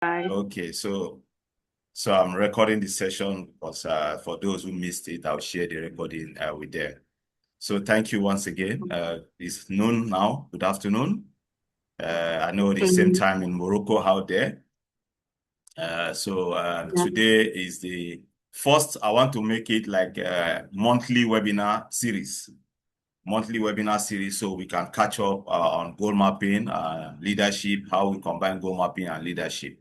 Bye. Okay, so I'm recording the session because for those who missed it, I'll share the recording with them. So thank you once again. It's noon now. Good afternoon. I know the same Mm, time in Morocco out there. yeah. Today is the first. I want to make it like a monthly webinar series so we can catch up on goal mapping, leadership, how we combine goal mapping and leadership.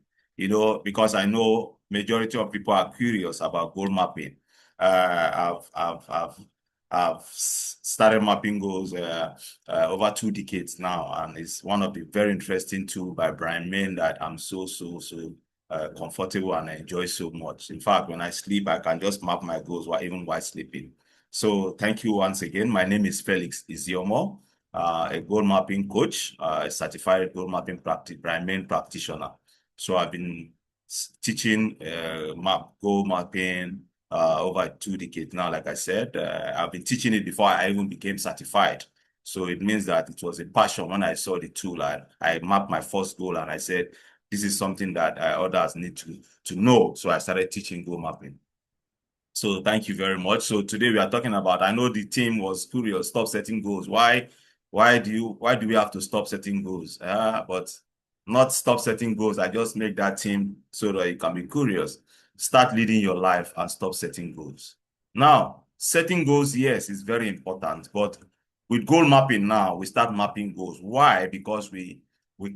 Because I know majority of people are curious about goal mapping. I've started mapping goals over 2 decades now, and it's one of the very interesting tool by Brian Main that I'm so comfortable and I enjoy so much. In fact, when I sleep, I can just map my goals even while sleeping. So thank you once again. My name is Felix Iziomo, a goal mapping coach, a certified goal mapping main practitioner. So I've been teaching goal mapping over 2 decades now. Like I said, I've been teaching it before I even became certified. So it means that it was a passion when I saw the tool. I mapped my first goal and I said, this is something that others need to know. So I started teaching goal mapping. So thank you very much. So today we are talking about, I know the team was curious, stop setting goals. Why do we have to stop setting goals? But not stop setting goals. I just make that team so that you can be curious. Start leading your life and stop setting goals. Now, setting goals, yes, is very important. But with goal mapping now, we start mapping goals. Why? Because we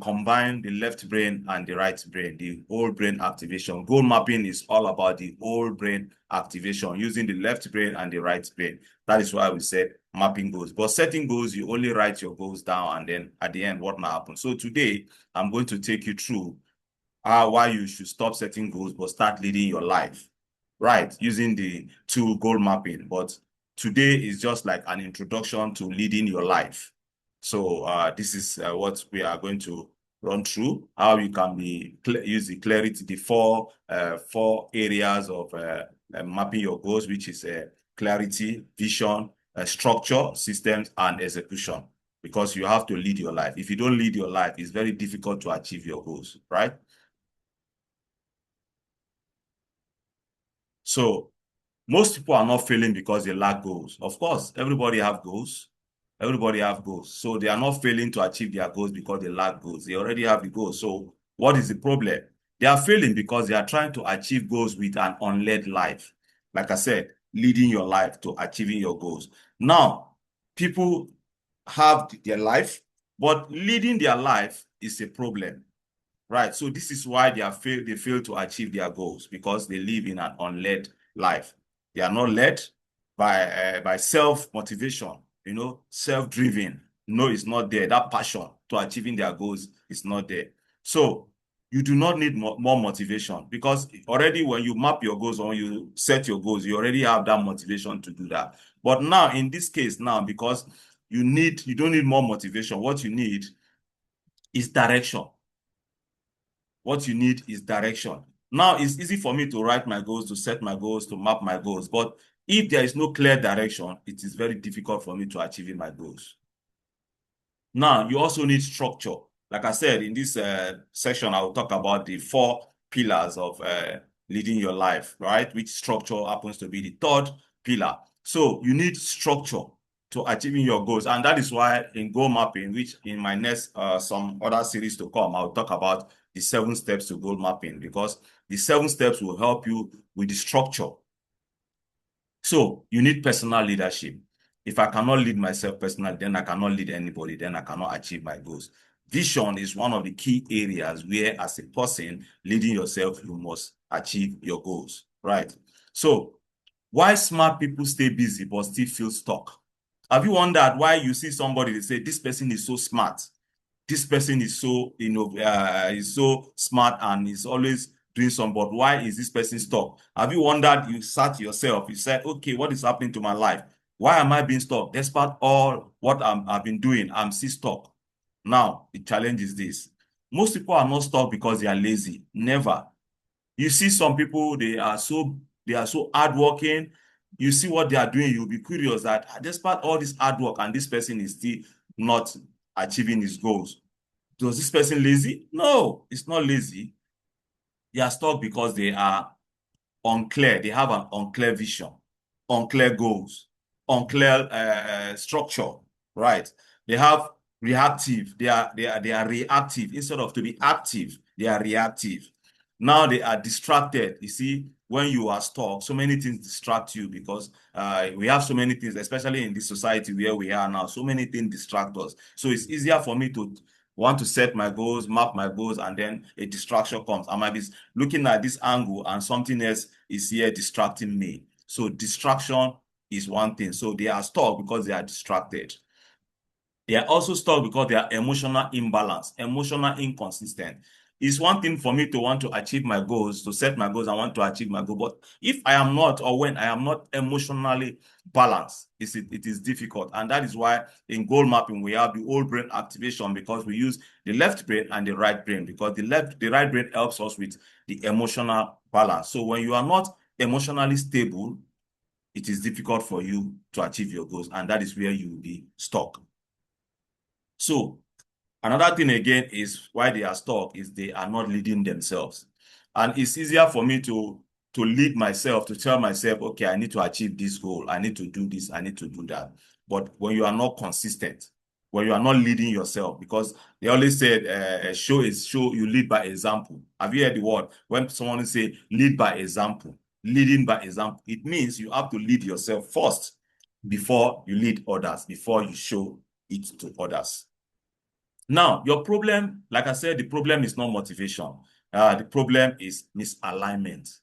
combine the left brain and the right brain, the whole brain activation. Goal mapping is all about the whole brain activation using the left brain and the right brain. That is why we said mapping goals. But setting goals, you only write your goals down and then at the end, what will happen? So today, I'm going to take you through why you should stop setting goals but start leading your life, right? Using the tool goal mapping. But today is just like an introduction to leading your life. So this is what we are going to run through, how you can use the clarity, the four areas of mapping your goals, which is clarity, vision, structure, systems, and execution. Because you have to lead your life. If you don't lead your life, it's very difficult to achieve your goals, right? So most people are not failing because they lack goals. Of course, everybody have goals. Everybody have goals. So they are not failing to achieve their goals because they lack goals. They already have the goals. So what is the problem? They are failing because they are trying to achieve goals with an unled life. Like I said, leading your life to achieving your goals. Now, people have their life, but leading their life is a problem. Right. So this is why they fail to achieve their goals because they live in an unled life. They are not led by self-motivation, self-driven. No, it's not there. That passion to achieving their goals is not there. So you do not need more motivation because already when you map your goals or when you set your goals, you already have that motivation to do that. But now in this case now, because you don't need more motivation. What you need is direction. What you need is direction. Now, it's easy for me to write my goals, to set my goals, to map my goals. But if there is no clear direction, it is very difficult for me to achieve my goals. Now, you also need structure. Like I said, in this section, I will talk about the 4 pillars of leading your life, right? Which structure happens to be the third pillar. So you need structure to achieving your goals. And that is why in goal mapping, which in my next some other series to come, I'll talk about the 7 steps to goal mapping because the 7 steps will help you with the structure. So you need personal leadership. If I cannot lead myself personally, then I cannot lead anybody, then I cannot achieve my goals. Vision is one of the key areas where, as a person leading yourself, you must achieve your goals, right? So, why smart people stay busy but still feel stuck? Have you wondered why you see somebody, they say, this person is so smart, this person is so, is so smart and is always doing some, but why is this person stuck? Have you wondered, you sat yourself, you said, okay, what is happening to my life? Why am I being stuck? Despite all what I've been doing, I'm still stuck. Now, the challenge is this. Most people are not stuck because they are lazy. Never. You see some people, they are so hardworking. You see what they are doing, you'll be curious that despite all this hard work and this person is still not achieving his goals. Was this person lazy? No, it's not lazy. They are stuck because they are unclear. They have an unclear vision, unclear goals, unclear structure, right? They have reactive. They are reactive instead of to be active. They are reactive. Now they are distracted. You see, when you are stuck, so many things distract you because we have so many things, especially in this society where we are now. So many things distract us. So it's easier for me to want to set my goals, map my goals, and then a distraction comes. I might be looking at this angle and something else is here distracting me. So distraction is one thing. So they are stuck because they are distracted. They are also stuck because they are emotional imbalance, emotional inconsistent. It's one thing for me to want to achieve my goals, to set my goals, I want to achieve my goal. But if I am not, or when I am not emotionally balanced, it is difficult. And that is why in goal mapping, we have the whole brain activation because we use the left brain and the right brain because the right brain helps us with the emotional balance. So when you are not emotionally stable, it is difficult for you to achieve your goals. And that is where you will be stuck. So another thing again is why they are stuck is they are not leading themselves. And it's easier for me to lead myself, to tell myself, okay, I need to achieve this goal. I need to do this. I need to do that. But when you are not consistent, when you are not leading yourself, because they always said show, you lead by example. Have you heard the word? When someone say lead by example, leading by example, it means you have to lead yourself first before you lead others, before you show it to others. Now, your problem, like I said, the problem is not motivation. The problem is misalignment.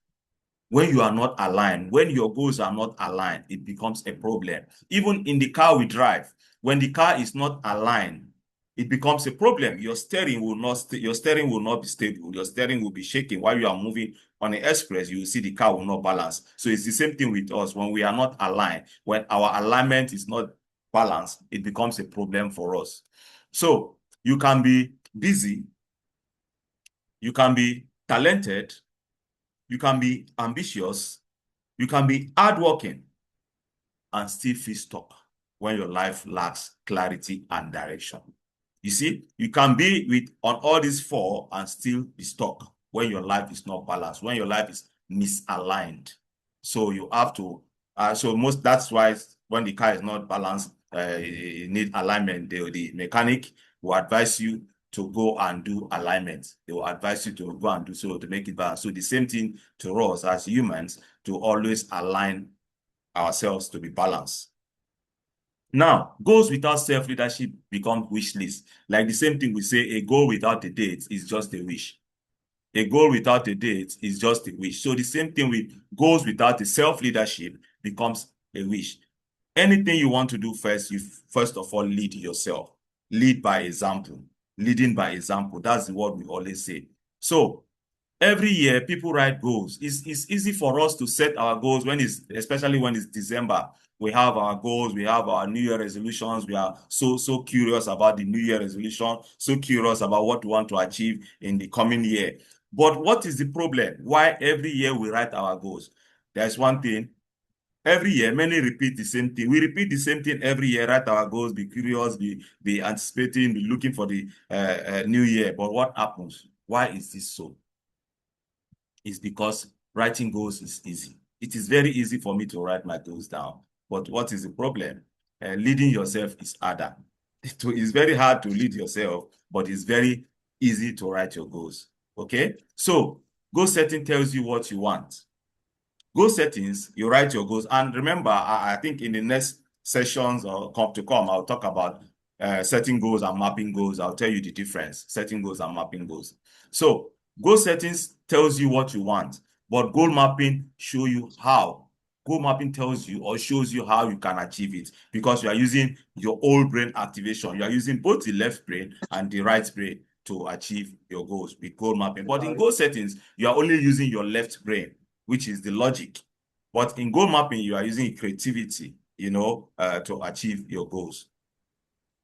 When you are not aligned, when your goals are not aligned, it becomes a problem. Even in the car we drive, when the car is not aligned, it becomes a problem. Your steering will not be stable. Your steering will be shaking while you are moving on the express. You will see the car will not balance. So it's the same thing with us. When we are not aligned, when our alignment is not balanced, it becomes a problem for us. So you can be busy, you can be talented, you can be ambitious, you can be hardworking, and still feel stuck when your life lacks clarity and direction. You see, you can be with on all these four and still be stuck when your life is not balanced, when your life is misaligned. So you have to, that's why when the car is not balanced, you need alignment. The mechanic will advise you to go and do alignment. They will advise you to go and do so to make it balance. So the same thing to us as humans, to always align ourselves to be balanced. Now, goals without self-leadership become wish lists. Like the same thing we say, a goal without a date is just a wish. A goal without a date is just a wish. So the same thing with goals without a self-leadership becomes a wish. Anything you want to do first, you first of all lead yourself. Lead by example. Leading by example. That's the word we always say. So every year, people write goals. It's easy for us to set our goals especially when it's December. We have our goals, we have our New Year resolutions. We are so curious about the New Year resolution, so curious about what we want to achieve in the coming year. But what is the problem? Why every year we write our goals? There's one thing. Every year, many repeat the same thing. We repeat the same thing every year, write our goals, be curious, be anticipating, be looking for the new year. But what happens? Why is this so? Is because writing goals is easy. It is very easy for me to write my goals down. But what is the problem? Leading yourself is harder. It's very hard to lead yourself, but it's very easy to write your goals. Okay? So, goal setting tells you what you want. Goal settings, you write your goals. And remember, I think in the next sessions or I'll talk about setting goals and mapping goals. I'll tell you the difference, setting goals and mapping goals. So goal settings tells you what you want, but goal mapping show you how. Goal mapping tells you or shows you how you can achieve it because you are using your whole brain activation. You are using both the left brain and the right brain to achieve your goals with goal mapping. But in goal settings, you are only using your left brain, which is the logic. But in goal mapping, you are using creativity, to achieve your goals.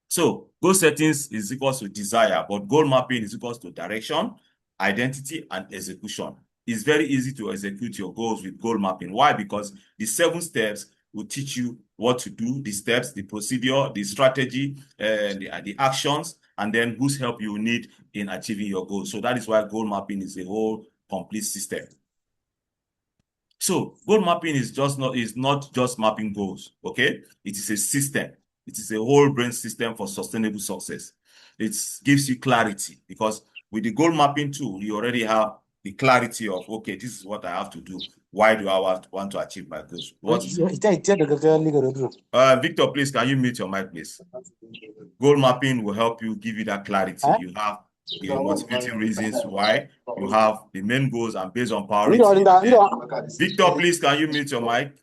So goal settings is equals to desire, but goal mapping is equals to direction, identity, and execution. It's very easy to execute your goals with goal mapping. Why? Because the 7 steps will teach you what to do, the steps, the procedure, the strategy, the actions, and then whose help you need in achieving your goals. So that is why goal mapping is a whole complete system. So goal mapping is not just mapping goals, okay? It is a system. It is a whole brain system for sustainable success. It gives you clarity because with the goal mapping tool, you already have the clarity of, okay, this is what I have to do. Why do I want to achieve my goals? Victor, please, can you mute your mic, please? Goal mapping will help you, give you that clarity. You have the motivating reasons why. You have the main goals and based on priority. Victor, please, can you mute your mic?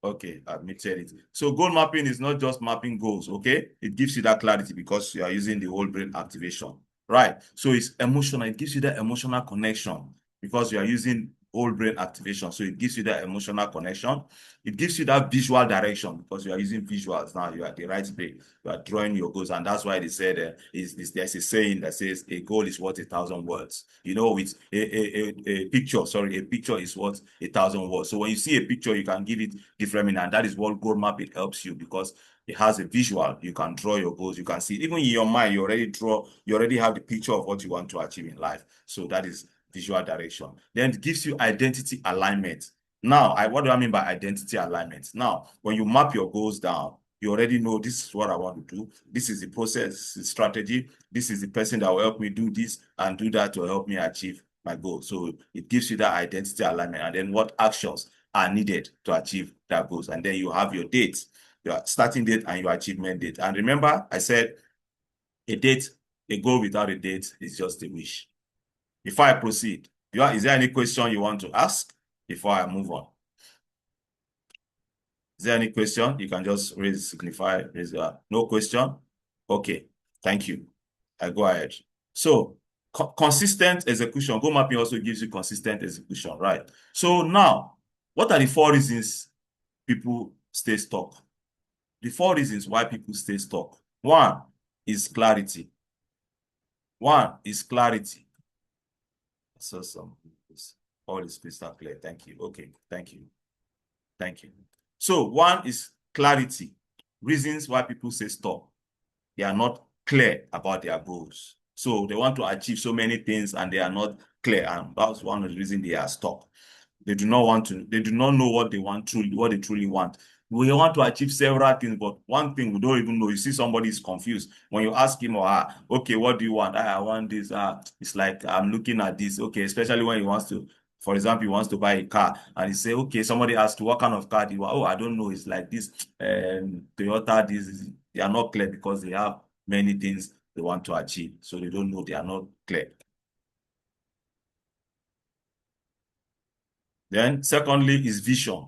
Okay, I've muted it. So goal mapping is not just mapping goals, okay? It gives you that clarity because you are using the whole brain activation, right? So it's emotional. It gives you that emotional connection because you are using whole brain activation. So it gives you that emotional connection. It gives you that visual direction because you are using visuals now. You are the right brain. You are drawing your goals, and that's why they said there's a saying that says a goal is worth 1,000 words. You know, it's a picture. Sorry, a picture is worth 1,000 words. So when you see a picture, you can give it different meaning, and that is what goal mapping helps you because it has a visual. You can draw your goals. You can see even in your mind. You already have the picture of what you want to achieve in life. So that is visual direction. Then it gives you identity alignment. Now, what do I mean by identity alignment? Now, when you map your goals down, you already know this is what I want to do. This is the process, this is the strategy. This is the person that will help me do this and do that to help me achieve my goal. So it gives you that identity alignment and then what actions are needed to achieve that goals. And then you have your dates, your starting date and your achievement date. And remember, I said a goal without a date is just a wish. Before I proceed, is there any question you want to ask before I move on? Is there any question? You can just raise no question. Okay, thank you. I go ahead. So consistent execution. Goal mapping also gives you consistent execution, right? So now, what are the 4 reasons people stay stuck? The 4 reasons why people stay stuck. One is clarity. So all is crystal clear. Thank you. Okay, thank you. So one is clarity. Reasons why people say stop. They are not clear about their goals. So they want to achieve so many things and they are not clear. And that's one of the reasons they are stuck. They do not know what they truly want. We want to achieve several things, but one thing we don't even know. You see somebody is confused. When you ask him or her, okay, what do you want? I want this. It's like, I'm looking at this. Okay, especially when he wants to, for example, he wants to buy a car and he say, okay, somebody asks what kind of car do you want? Oh, I don't know. It's like this Toyota, they are not clear because they have many things they want to achieve. So they don't know, they are not clear. Then secondly is vision.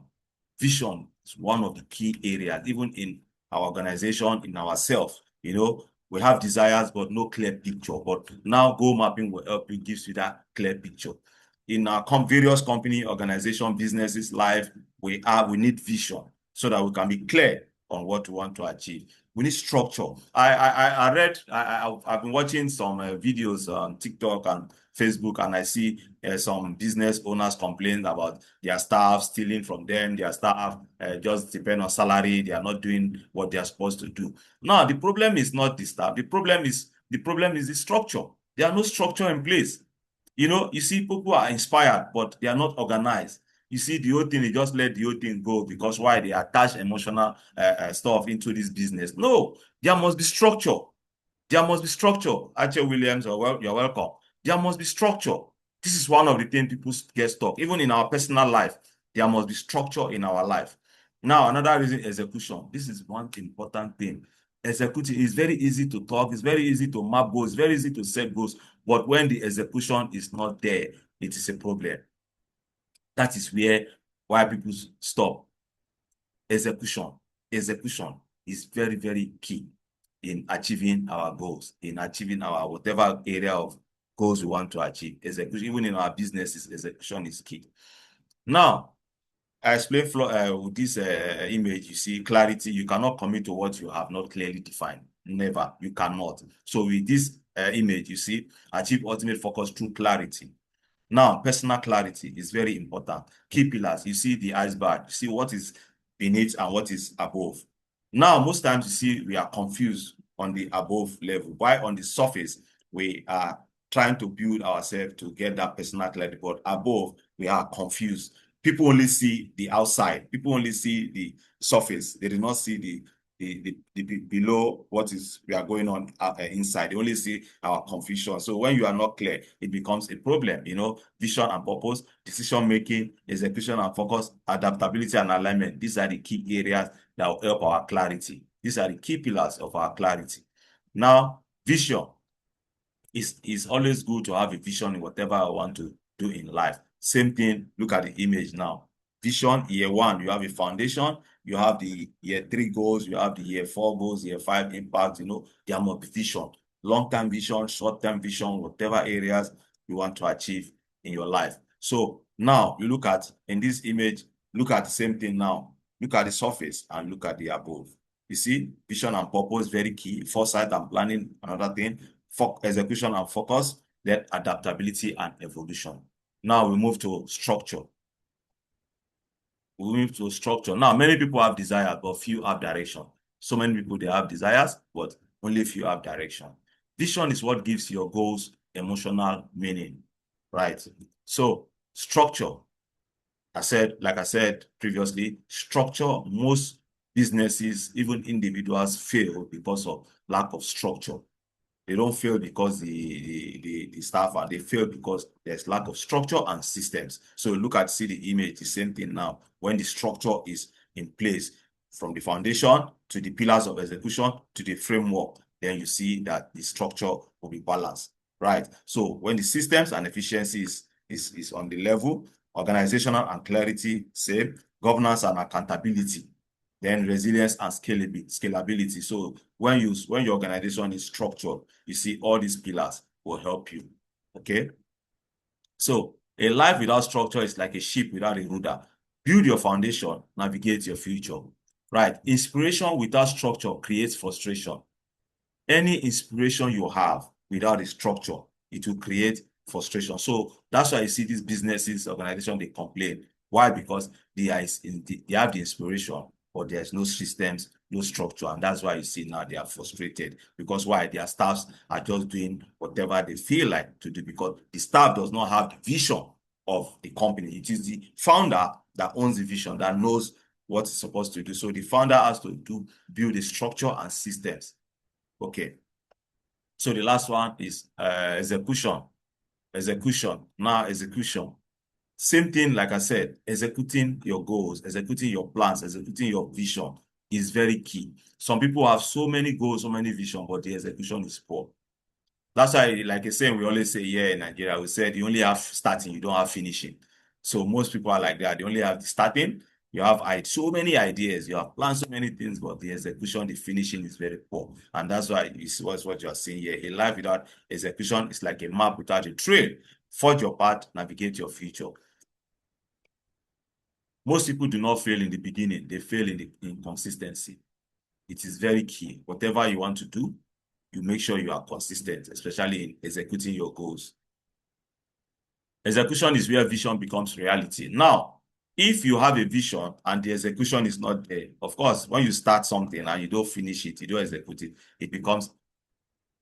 Vision is one of the key areas, even in our organization, in ourselves. You know, we have desires, but no clear picture. But now goal mapping will help you, gives you that clear picture. In our various company, organization, businesses, life, we need vision so that we can be clear on what we want to achieve. We need structure. I've been watching some videos on TikTok and Facebook, and I see some business owners complain about their staff stealing from them. Their staff just depend on salary. They are not doing what they are supposed to do. Now, the problem is not the staff. The problem is the structure. There are no structure in place. You know, you see people are inspired, but they are not organized. You see the whole thing, they just let the whole thing go because why? They attach emotional stuff into this business. No, there must be structure. There must be structure. Archie Williams, you're welcome. There must be structure. This is one of the things people get stuck. Even in our personal life, there must be structure in our life. Now, another reason, execution. This is one important thing. Executing is very easy to talk. It's very easy to map goals. It's very easy to set goals. But when the execution is not there, it is a problem. That is why people stop. Execution is very, very key in achieving our goals, in achieving our whatever area of goals we want to achieve. Execution, even in our businesses, execution is key. Now, I explained with this image, you see clarity. You cannot commit to what you have not clearly defined. Never, you cannot. So with this image, you see, achieve ultimate focus through clarity. Now, personal clarity is very important. Key pillars, you see the iceberg, you see what is beneath and what is above. Now, most times you see we are confused on the above level. Why on the surface we are trying to build ourselves to get that personal clarity, but above, we are confused. People only see the outside. People only see the surface. They do not see the below what is we are going on inside. They only see our confusion. So when you are not clear, it becomes a problem. Vision and purpose, decision making, execution and focus, adaptability and alignment. These are the key areas that will help our clarity. These are the key pillars of our clarity. Now, vision is always good to have a vision in whatever I want to do in life. Same thing, look at the image now. Vision, year one, you have a foundation, you have the year three goals, you have the year four goals, year five impact, there must be vision. Long-term vision, short-term vision, whatever areas you want to achieve in your life. So now you look at, in this image, look at the same thing now. Look at the surface and look at the above. You see, vision and purpose, very key. Foresight and planning, another thing. Execution and focus, then adaptability and evolution. Now we move to structure. Now, many people have desire, but few have direction. So many people, they have desires, but only few have direction. Vision is what gives your goals emotional meaning, right? So structure, like I said previously, structure, most businesses, even individuals, fail because of lack of structure. They don't fail because the staff are, they fail because there's lack of structure and systems. So see the image, the same thing now. When the structure is in place, from the foundation to the pillars of execution to the framework, then you see that the structure will be balanced, right? So when the systems and efficiencies is on the level, organizational and clarity, same, governance and accountability, then resilience and scalability. So when your organization is structured, you see all these pillars will help you. Okay. So a life without structure is like a ship without a rudder. Build your foundation, navigate your future. Right. Inspiration without structure creates frustration. Any inspiration you have without a structure, it will create frustration. So that's why you see these businesses, organizations, they complain. Why? Because they have the inspiration, but there's no systems, no structure. And that's why you see now they are frustrated. Because why? Their staffs are just doing whatever they feel like to do, because the staff does not have the vision of the company. It is the founder that owns the vision, that knows what it's supposed to do. So the founder has to build a structure and systems. Okay. So the last one is execution. Now execution. Same thing, like I said, executing your goals, executing your plans, executing your vision is very key. Some people have so many goals, so many vision, but the execution is poor. That's why, like I said, we always say here in Nigeria, we said you only have starting, you don't have finishing. So most people are like that. They only have the starting. You have so many ideas, you have planned so many things, but the execution, the finishing is very poor. And that's why it's what you are seeing here. A life without execution is like a map without a trail. Forge your path, navigate your future. Most people do not fail in the beginning. They fail in consistency. It is very key. Whatever you want to do, you make sure you are consistent, especially in executing your goals. Execution is where vision becomes reality. Now, if you have a vision and the execution is not there, of course, when you start something and you don't finish it, you don't execute it, it becomes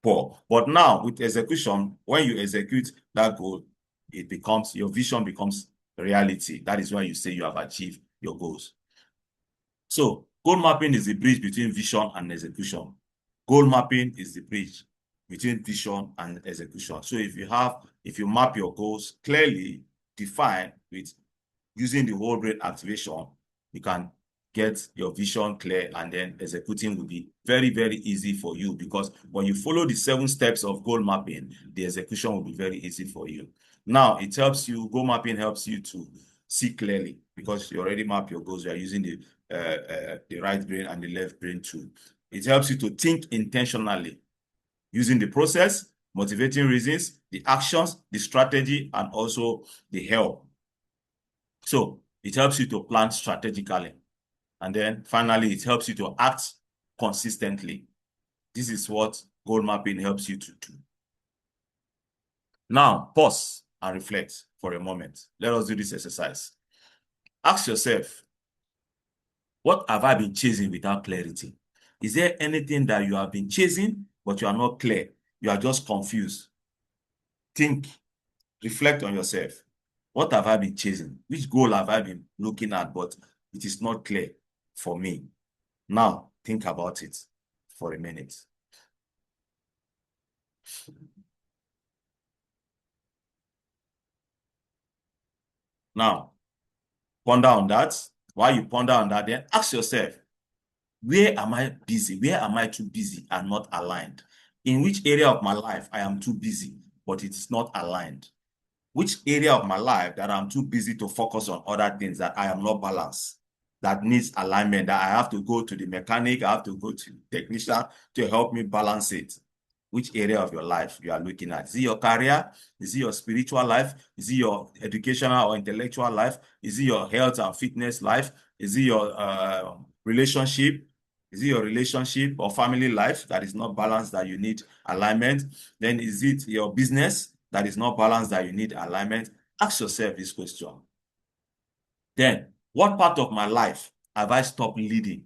poor. But now with execution, when you execute that goal, your vision becomes reality. That is why you say you have achieved your goals. So goal mapping is the bridge between vision and execution. Goal mapping is the bridge between vision and execution. So if you map your goals clearly defined with using the whole brain activation, you can get your vision clear, and then executing will be very, very easy for you, because when you follow the 7 steps of goal mapping, the execution will be very easy for you. Now, goal mapping helps you to see clearly, because you already map your goals. You are using the right brain and the left brain too. It helps you to think intentionally, using the process, motivating reasons, the actions, the strategy, and also the help. So it helps you to plan strategically. And then finally, it helps you to act consistently. This is what goal mapping helps you to do. Now, pause and reflect for a moment. Let us do this exercise. Ask yourself, what have I been chasing without clarity? Is there anything that you have been chasing, but you are not clear? You are just confused. think, reflect on yourself. What have I been chasing? Which goal have I been looking at, but it is not clear for me? Now, think about it for a minute. Now, ponder on that. While you ponder on that, then ask yourself, where am I busy? Where am I too busy and not aligned? In which area of my life I am too busy, but it is not aligned? Which area of my life that I'm too busy to focus on other things that I am not balanced, that needs alignment, that I have to go to the mechanic, I have to go to the technician to help me balance it? Which area of your life you are looking at? Is it your career? Is it your spiritual life? Is it your educational or intellectual life? Is it your health and fitness life? Is it your relationship? Is it your relationship or family life that is not balanced, that you need alignment? Then is it your business that is not balanced, that you need alignment? Ask yourself this question. Then, what part of my life have I stopped leading?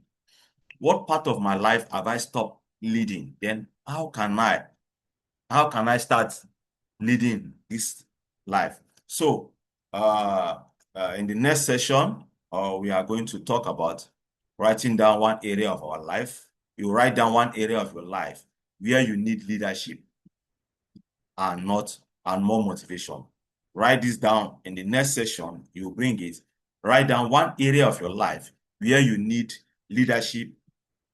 What part of my life have I stopped leading? Then how can I start leading this life? So, in the next session, we are going to talk about writing down one area of our life. You write down one area of your life where you need leadership and more motivation. Write this down. In the next session, you bring it. Write down one area of your life where you need leadership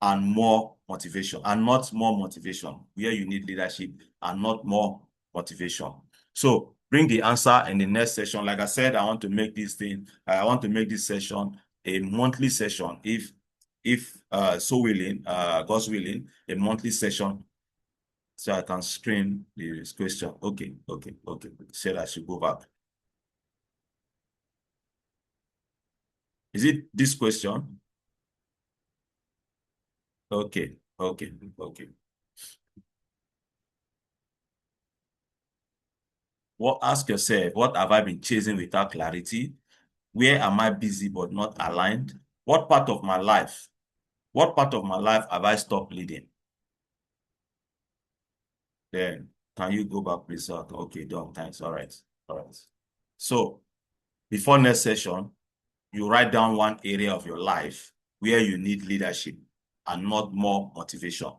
and more motivation, and not more motivation, where you need leadership and not more motivation. So bring the answer in the next session. Like I said, I want to make this session a monthly session. If so willing, God's willing, a monthly session, so I can screen this question. Okay. Said I should go back. Is it this question? Okay. Well, ask yourself, what have I been chasing without clarity? Where am I busy but not aligned? What part of my life? What part of my life have I stopped leading? Then can you go back, please? Okay, done. Thanks. All right. So before next session, you write down one area of your life where you need leadership and not more motivation.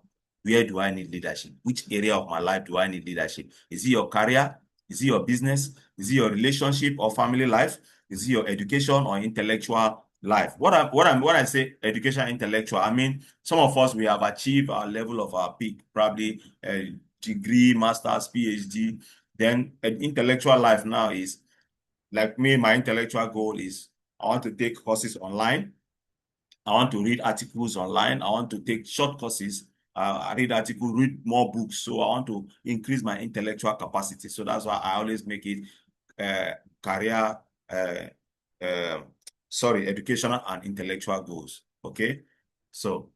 Where do I need leadership? Which area of my life do I need leadership? Is it your career? Is it your business? Is it your relationship or family life? Is it your education or intellectual life? When I say education, intellectual, I mean some of us, we have achieved our level of our peak, probably a degree, master's, PhD. Then an intellectual life now is, like me, my intellectual goal is I want to take courses online. I want to read articles online. I want to take short courses. I read articles, read more books. So I want to increase my intellectual capacity. So that's why I always make it career, uh, educational and intellectual goals. Okay. So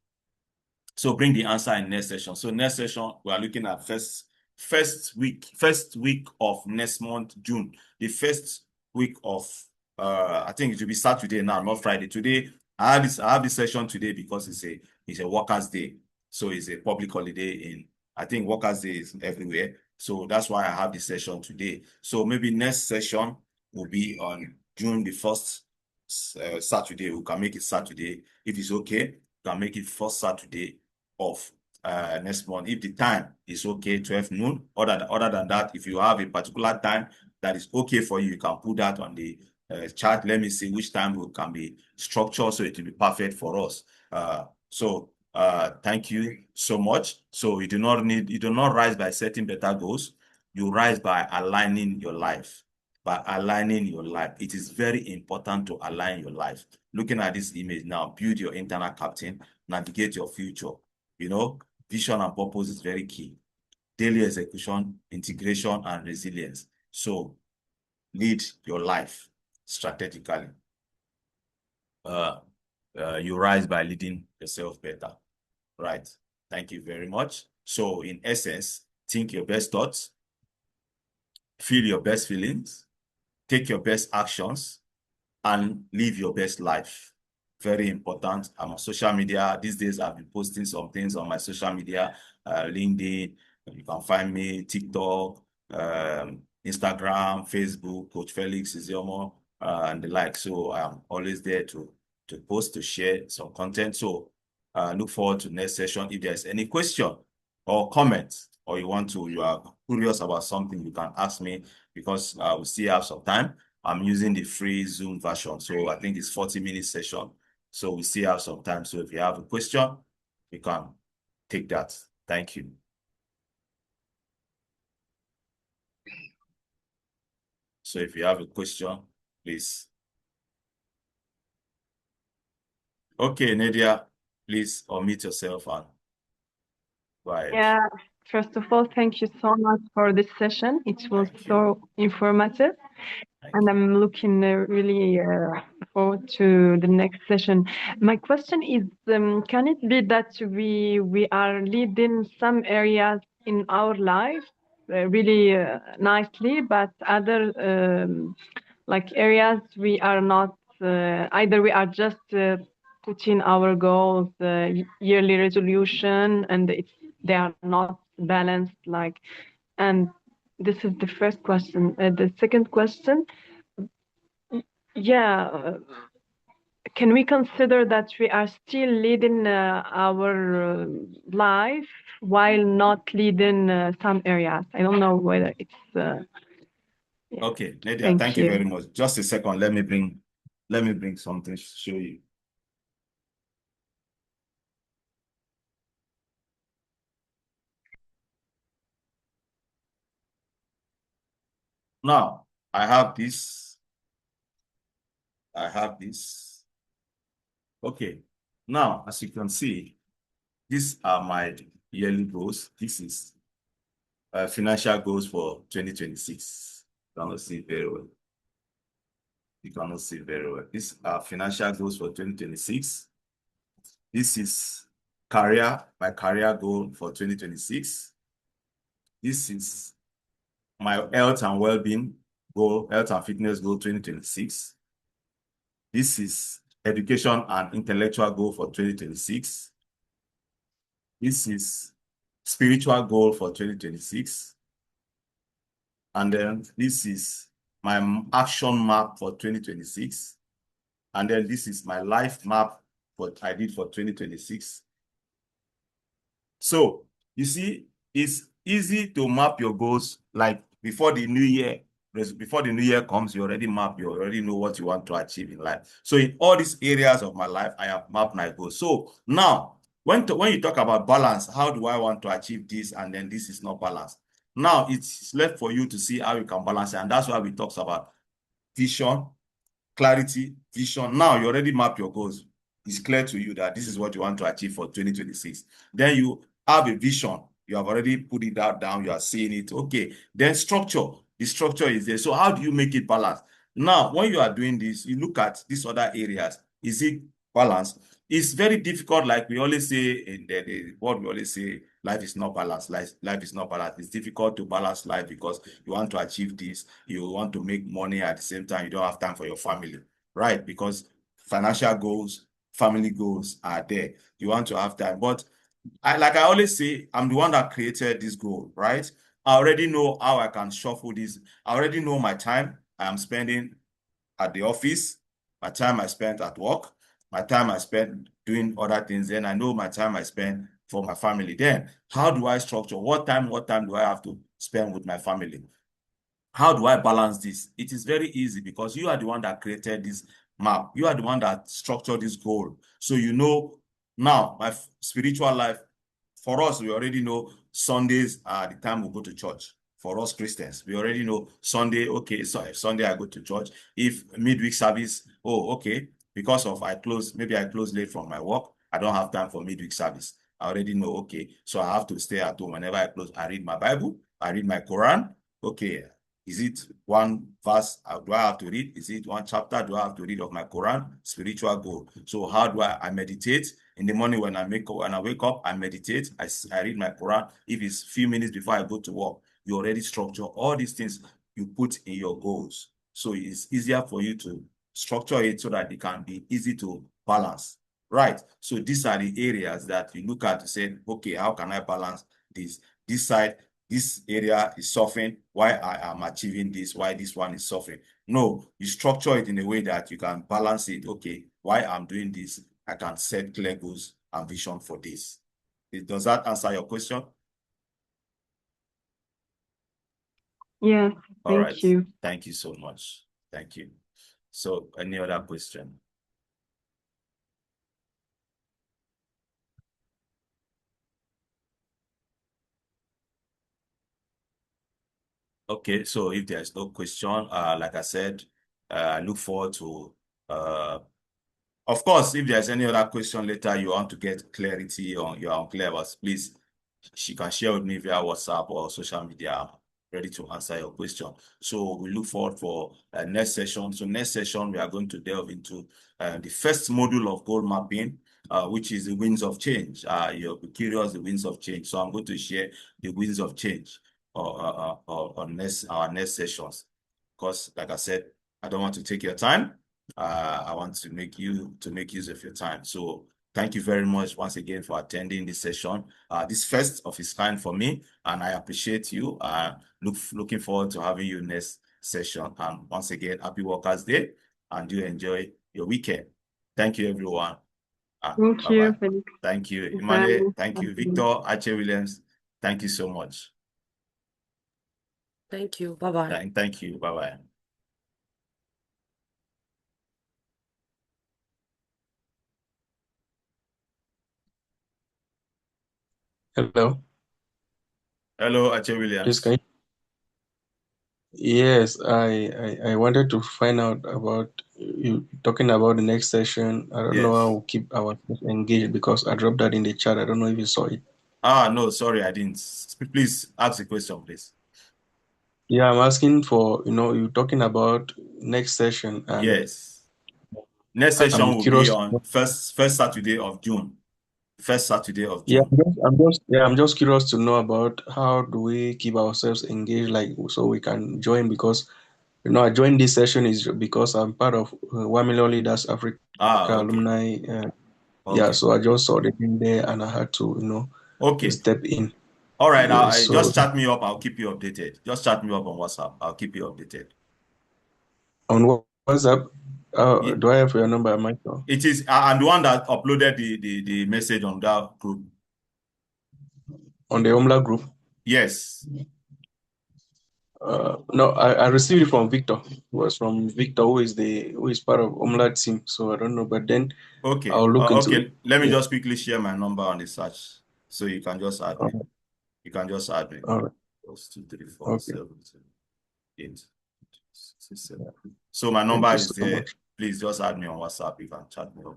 bring the answer in next session. So next session, we are looking at first week of next month, June. The first week of I think it will be Saturday now, not Friday. Today, I have this session today because it's a workers' day. So it's a public holiday in, I think workers' day is everywhere. So that's why I have this session today. So maybe next session will be on June the 1st, Saturday. We can make it Saturday. If it's okay, we can make it first Saturday of next month. If the time is okay, 12 noon. Other than that, if you have a particular time that is okay for you, you can put that on the chart. Let me see which time can be structured so it will be perfect for us. Thank you so much. So you do not rise by setting better goals. You rise by aligning your life. By aligning your life. It is very important to align your life. Looking at this image now, build your internal captain, navigate your future. Vision and purpose is very key. Daily execution, integration, and resilience. So lead your life strategically. You rise by leading yourself better. Right. Thank you very much. So in essence, think your best thoughts, feel your best feelings, take your best actions, and live your best life. Very important. I'm on social media. These days, I've been posting some things on my social media, LinkedIn. You can find me, TikTok, Instagram, Facebook, Coach Felix Iziomo, and the like. So I'm always there to post, to share some content. So look forward to next session. If there's any question or comment, or you are curious about something, you can ask me, because we still have some time. I'm using the free Zoom version, so I think it's 40-minute session. So we still have some time. So if you have a question, you can take that. Thank you. So if you have a question, please. Okay, Nadia, please unmute yourself and go ahead. Yeah, first of all, thank you so much for this session. It was so informative. And I'm looking really forward to the next session. My question is, can it be that we are leading some areas in our life really nicely, but other like areas we are not, either we are just putting our goals, yearly resolution, and they are not balanced, like, and this is the first question. The second question, yeah, can we consider that we are still leading our life while not leading some areas? I don't know whether it's. Yeah. Okay, Nadia, thank you very much. Just a second. Let me bring something to show you. Now, I have this. Okay. Now, as you can see, these are my yearly goals. This is financial goals for 2026. You cannot see very well. You cannot see very well. These are financial goals for 2026. This is my career goal for 2026. This is my health and well-being goal, health and fitness goal 2026. This is education and intellectual goal for 2026. This is spiritual goal for 2026. And then this is my action map for 2026. And then this is my life map, what I did for 2026. So you see, it's easy to map your goals, like before the new year. Before the new year comes, you already know what you want to achieve in life. So in all these areas of my life, I have mapped my goals. So now, when you talk about balance, how do I want to achieve this, and then this is not balanced? Now it's left for you to see how you can balance it, and that's why we talk about vision, clarity, vision. Now you already map your goals. It's clear to you that this is what you want to achieve for 2026. Then you have a vision. You have already put it down. You are seeing it. Okay. Then structure. The structure is there. So how do you make it balanced? Now, when you are doing this, you look at these other areas. Is it balanced? It's very difficult. Like we always say in what we always say, life is not balanced. Life is not balanced. It's difficult to balance life because you want to achieve this. You want to make money at the same time. You don't have time for your family, right? Because financial goals, family goals are there. You want to have time. But like I always say, I'm the one that created this goal, right? I already know how I can shuffle this. I already know my time I am spending at the office, my time I spent at work, my time I spent doing other things. Then I know my time I spend for my family. Then how do I structure? What time do I have to spend with my family? How do I balance this? It is very easy because you are the one that created this map. You are the one that structured this goal. So you know now my spiritual life, for us, we already know Sundays are the time we go to church. For us Christians, we already know Sunday, okay, so if Sunday I go to church. If midweek service, oh, okay, because of maybe I close late from my work, I don't have time for midweek service. I already know, okay, so I have to stay at home. Whenever I close, I read my Bible, I read my Quran. Okay, is it one verse do I have to read? Is it one chapter do I have to read of my Quran? Spiritual goal. So how do I meditate? In the morning when I wake up, I meditate. I read my Quran. If it's few minutes before I go to work, you already structure all these things you put in your goals. So it's easier for you to structure it so that it can be easy to balance. Right. So these are the areas that you look at to say, okay, how can I balance this? This side, this area is suffering, why I am achieving this, why this one is suffering. No, you structure it in a way that you can balance it. Okay, why I'm doing this, I can set clear goals and vision for this. Does that answer your question? Yes, All right. thank you. Thank you so much. Thank you. So, any other question? Okay, so if there's no question, like I said, I look forward to, of course, if there's any other question later you want to get clarity on, you're unclear about, please, she can share with me via WhatsApp or social media. I'm ready to answer your question. So we look forward for next session. So next session, we are going to delve into the first module of goal mapping, which is the winds of change. You'll be curious, the winds of change. So I'm going to share the winds of change on our next sessions. Because, like I said, I don't want to take your time. I want to make use of your time. So thank you very much once again for attending this session. This first of its kind for me, and I appreciate you. Looking forward to having you next session. And once again, happy Workers' Day, and do enjoy your weekend. Thank you, everyone. Thank Bye you, bye. Felix. Thank you, Bye. Imane. Thank you, Victor Ache Williams. Thank you so much. Thank you. Bye bye. Thank you. Bye bye. Hello. Hello, Ache Williams. Yes, I wanted to find out about you talking about the next session. I don't know how Yes. to keep ourselves engaged because I dropped that in the chat. I don't know if you saw it. No, sorry, I didn't. Please ask the question, please. Yeah, I'm asking for, you're talking about next session, and Yes. Next session I'm will be curious. on first Saturday of June. First Saturday of Yeah, June. I'm just curious to know about how do we keep ourselves engaged, like so we can join because I joined this session is because I'm part of 1 Million Leaders Africa Okay. alumni. Yeah, Okay. so I just saw the thing there and I had to, Okay. step in. All right. Yeah, I so just chat me up. I'll keep you updated. Just chat me up on WhatsApp. I'll keep you updated. on WhatsApp, Yeah, do I have your number, Michael? it is. I'm the one that uploaded the message on that group. On the OMLA group? Yes. No, I received it from Victor. It was from Victor, who is part of OMLA team. So I don't know, but then Okay. I'll look into it. Okay. Let me Yeah. just quickly share my number on the search, so you can just add me. All You can just add me. right. Plus 2, 3, 4, Okay. 7, 8, 6, 7. So my Thank number you is so there. much. Please just add me on WhatsApp. You can chat me up.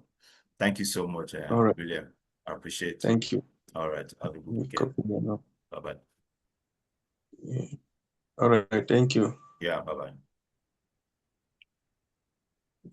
Thank you so much, All right. William. I appreciate it. Thank you. All right. Have a good weekend. Copy me now. Bye bye. Yeah. All right. Thank you. Yeah. Bye bye.